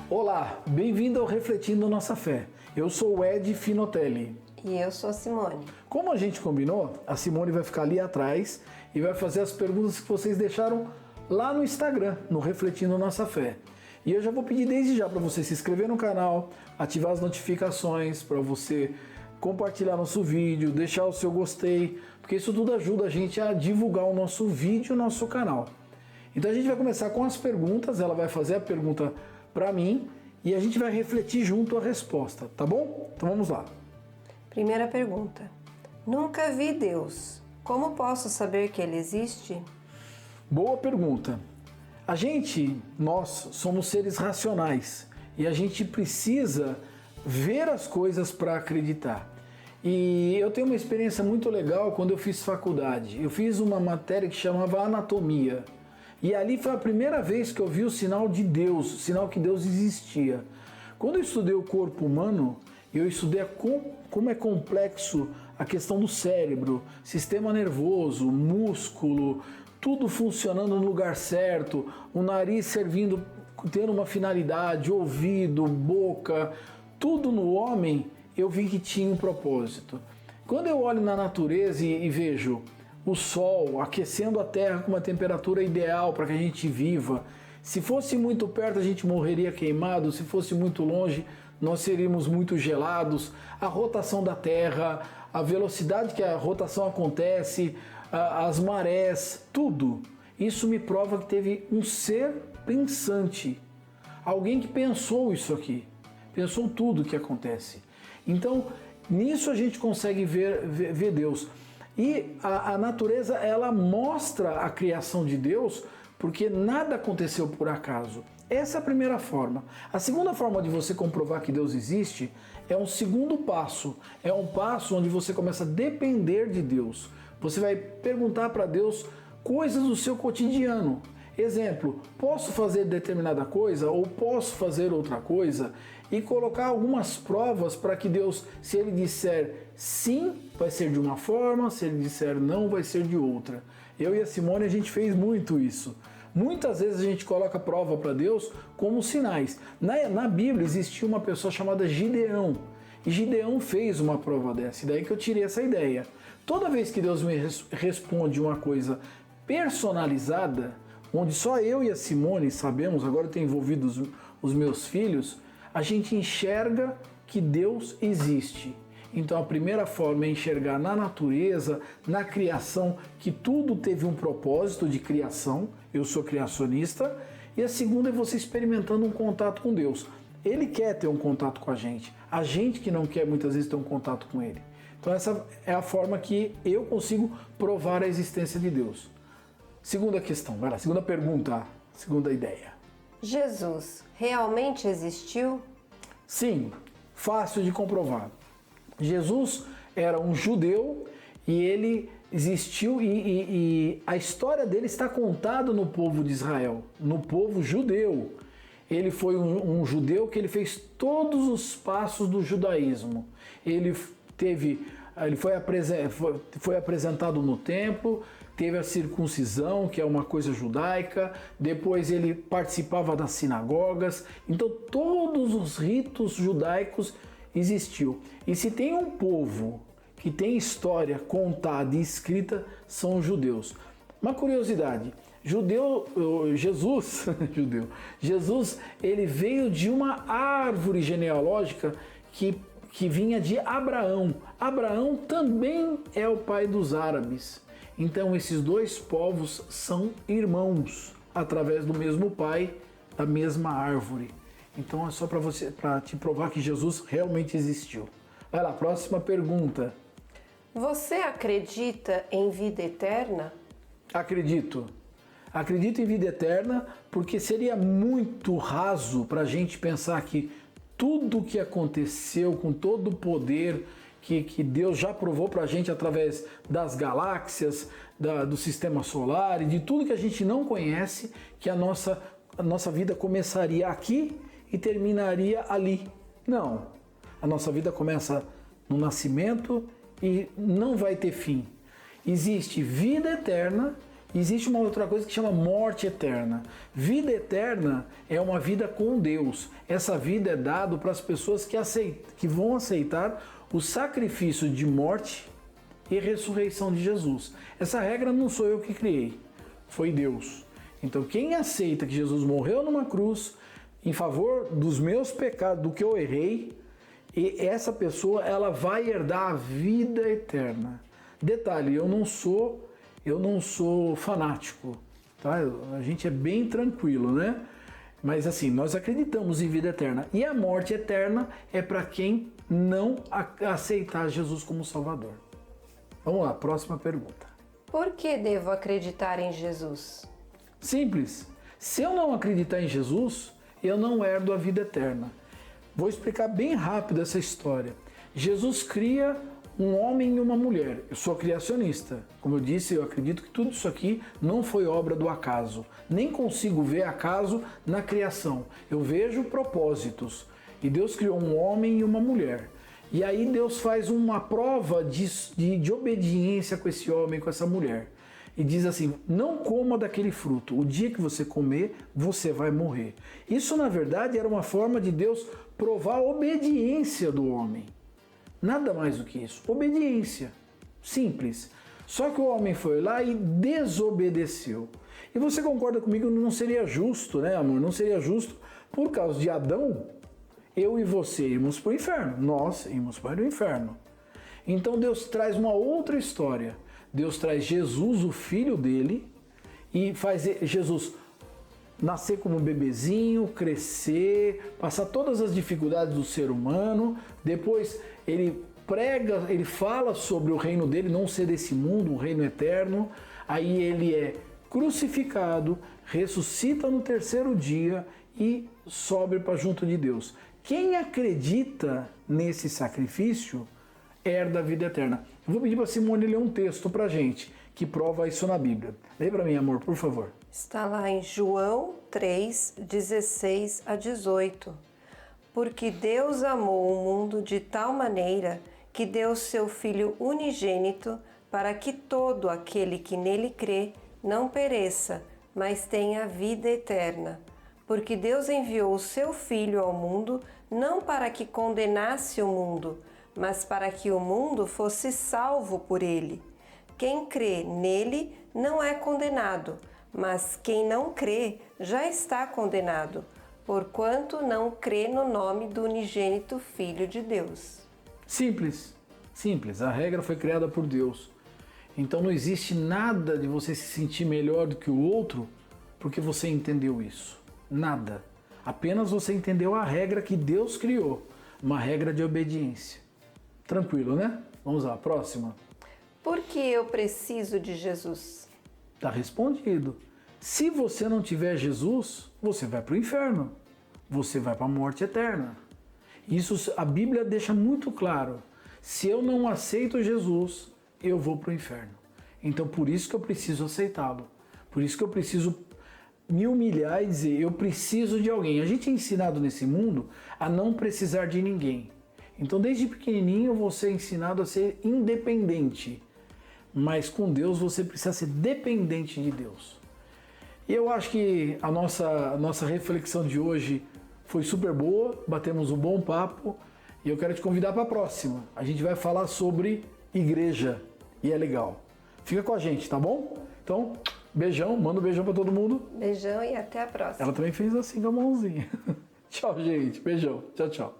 Olá, bem-vindo ao Refletindo Nossa Fé. Eu sou o Ed Finotelli. E eu sou a Simone. Como a gente combinou, a Simone vai ficar ali atrás e vai fazer as perguntas que vocês deixaram lá no Instagram, no Refletindo Nossa Fé. E eu já vou pedir desde já para você se inscrever no canal, ativar as notificações, para você compartilhar nosso vídeo, deixar o seu gostei, porque isso tudo ajuda a gente a divulgar o nosso vídeo, o nosso canal. Então a gente vai começar com as perguntas, ela vai fazer a pergunta para mim e a gente vai refletir junto a resposta, tá bom? Então vamos lá. Primeira pergunta. Nunca vi Deus. Como posso saber que Ele existe? Boa pergunta. Nós somos seres racionais e a gente precisa ver as coisas para acreditar. E eu tenho uma experiência muito legal quando eu fiz faculdade. Eu fiz uma matéria que chamava anatomia. E ali foi a primeira vez que eu vi o sinal de Deus, o sinal que Deus existia. Quando eu estudei o corpo humano, eu estudei como é complexo a questão do cérebro, sistema nervoso, músculo, tudo funcionando no lugar certo, o nariz servindo, tendo uma finalidade, ouvido, boca, tudo no homem eu vi que tinha um propósito. Quando eu olho na natureza e vejo o sol aquecendo a terra com uma temperatura ideal para que a gente viva, se fosse muito perto a gente morreria queimado, se fosse muito longe nós seríamos muito gelados, a rotação da terra, a velocidade que a rotação acontece, as marés, tudo. Isso me prova que teve um ser pensante, alguém que pensou isso aqui, pensou tudo o que acontece. Então, nisso a gente consegue ver Deus. E a natureza, ela mostra a criação de Deus, porque nada aconteceu por acaso. Essa é a primeira forma. A segunda forma de você comprovar que Deus existe é um segundo passo. É um passo onde você começa a depender de Deus. Você vai perguntar para Deus coisas do seu cotidiano. Exemplo, posso fazer determinada coisa ou posso fazer outra coisa? E colocar algumas provas para que Deus, se Ele disser sim, vai ser de uma forma, se Ele disser não, vai ser de outra. Eu e a Simone, a gente fez muito isso. Muitas vezes a gente coloca prova para Deus como sinais. Na Bíblia existia uma pessoa chamada Gideão. E Gideão fez uma prova dessa. E daí que eu tirei essa ideia. Toda vez que Deus me responde uma coisa personalizada, onde só eu e a Simone sabemos, agora eu tenho envolvido os meus filhos, a gente enxerga que Deus existe. Então a primeira forma é enxergar na natureza, na criação, que tudo teve um propósito de criação, eu sou criacionista, e a segunda é você experimentando um contato com Deus. Ele quer ter um contato com a gente que não quer muitas vezes ter um contato com Ele. Então essa é a forma que eu consigo provar a existência de Deus. Segunda questão, vai lá, segunda pergunta, segunda ideia. Jesus realmente existiu? Sim, fácil de comprovar. Jesus era um judeu e ele existiu e a história dele está contada no povo de Israel, no povo judeu. Ele foi um judeu que ele fez todos os passos do judaísmo. Ele foi apresentado no templo, teve a circuncisão, que é uma coisa judaica, depois ele participava das sinagogas, então todos os ritos judaicos existiu. E se tem um povo que tem história contada e escrita, são os judeus. Uma curiosidade, Jesus, ele veio de uma árvore genealógica que vinha de Abraão. Abraão também é o pai dos árabes. Então esses dois povos são irmãos, através do mesmo pai, da mesma árvore. Então é só para te provar que Jesus realmente existiu. Vai lá, próxima pergunta. Você acredita em vida eterna? Acredito. Acredito em vida eterna porque seria muito raso para a gente pensar que tudo que aconteceu com todo o poder que Deus já provou para a gente através das galáxias, do sistema solar e de tudo que a gente não conhece, que a nossa vida começaria aqui e terminaria ali. Não, a nossa vida começa no nascimento e não vai ter fim. Existe vida eterna Existe uma outra coisa que chama morte eterna. Vida eterna é uma vida com Deus. Essa vida é dada para as pessoas que vão aceitar o sacrifício de morte e ressurreição de Jesus. Essa regra não sou eu que criei, foi Deus. Então quem aceita que Jesus morreu numa cruz em favor dos meus pecados, do que eu errei, e essa pessoa ela vai herdar a vida eterna. Detalhe, eu não sou fanático, tá? A gente é bem tranquilo, né? Mas assim, nós acreditamos em vida eterna. E a morte eterna é para quem não aceitar Jesus como Salvador. Vamos lá, próxima pergunta. Por que devo acreditar em Jesus? Simples. Se eu não acreditar em Jesus, eu não herdo a vida eterna. Vou explicar bem rápido essa história. Jesus cria um homem e uma mulher. Eu sou criacionista. Como eu disse, eu acredito que tudo isso aqui não foi obra do acaso. Nem consigo ver acaso na criação. Eu vejo propósitos. E Deus criou um homem e uma mulher. E aí Deus faz uma prova de obediência com esse homem, com essa mulher. E diz assim, não coma daquele fruto. O dia que você comer, você vai morrer. Isso, na verdade, era uma forma de Deus provar a obediência do homem. Nada mais do que isso. Obediência. Simples. Só que o homem foi lá e desobedeceu. E você concorda comigo, não seria justo, né, amor? Não seria justo, por causa de Adão, eu e você irmos para o inferno. Nós irmos para o inferno. Então Deus traz uma outra história. Deus traz Jesus, o filho dele, e faz Jesus nascer como bebezinho, crescer, passar todas as dificuldades do ser humano. Depois ele prega, ele fala sobre o reino dele, não ser desse mundo, um reino eterno. Aí ele é crucificado, ressuscita no terceiro dia e sobe para junto de Deus. Quem acredita nesse sacrifício herda a vida eterna. Eu vou pedir para a Simone ler um texto para a gente que prova isso na Bíblia. Lê para mim, amor, por favor. Está lá em João 3, 16 a 18. Porque Deus amou o mundo de tal maneira que deu seu Filho unigênito para que todo aquele que nele crê não pereça, mas tenha vida eterna. Porque Deus enviou o seu Filho ao mundo não para que condenasse o mundo, mas para que o mundo fosse salvo por ele. Quem crê nele não é condenado, mas quem não crê já está condenado, porquanto não crê no nome do unigênito Filho de Deus. Simples, simples. A regra foi criada por Deus. Então não existe nada de você se sentir melhor do que o outro porque você entendeu isso. Nada. Apenas você entendeu a regra que Deus criou, uma regra de obediência. Tranquilo, né? Vamos lá, próxima. Por que eu preciso de Jesus? Está respondido. Se você não tiver Jesus, você vai para o inferno. Você vai para a morte eterna. Isso a Bíblia deixa muito claro. Se eu não aceito Jesus, eu vou para o inferno. Então por isso que eu preciso aceitá-lo. Por isso que eu preciso me humilhar e dizer, eu preciso de alguém. A gente é ensinado nesse mundo a não precisar de ninguém. Então desde pequenininho você é ensinado a ser independente. Mas com Deus você precisa ser dependente de Deus. E eu acho que a nossa reflexão de hoje foi super boa, batemos um bom papo e eu quero te convidar para a próxima. A gente vai falar sobre igreja e é legal. Fica com a gente, tá bom? Então, beijão, manda um beijão para todo mundo. Beijão e até a próxima. Ela também fez assim com a mãozinha. Tchau, gente. Beijão. Tchau, tchau.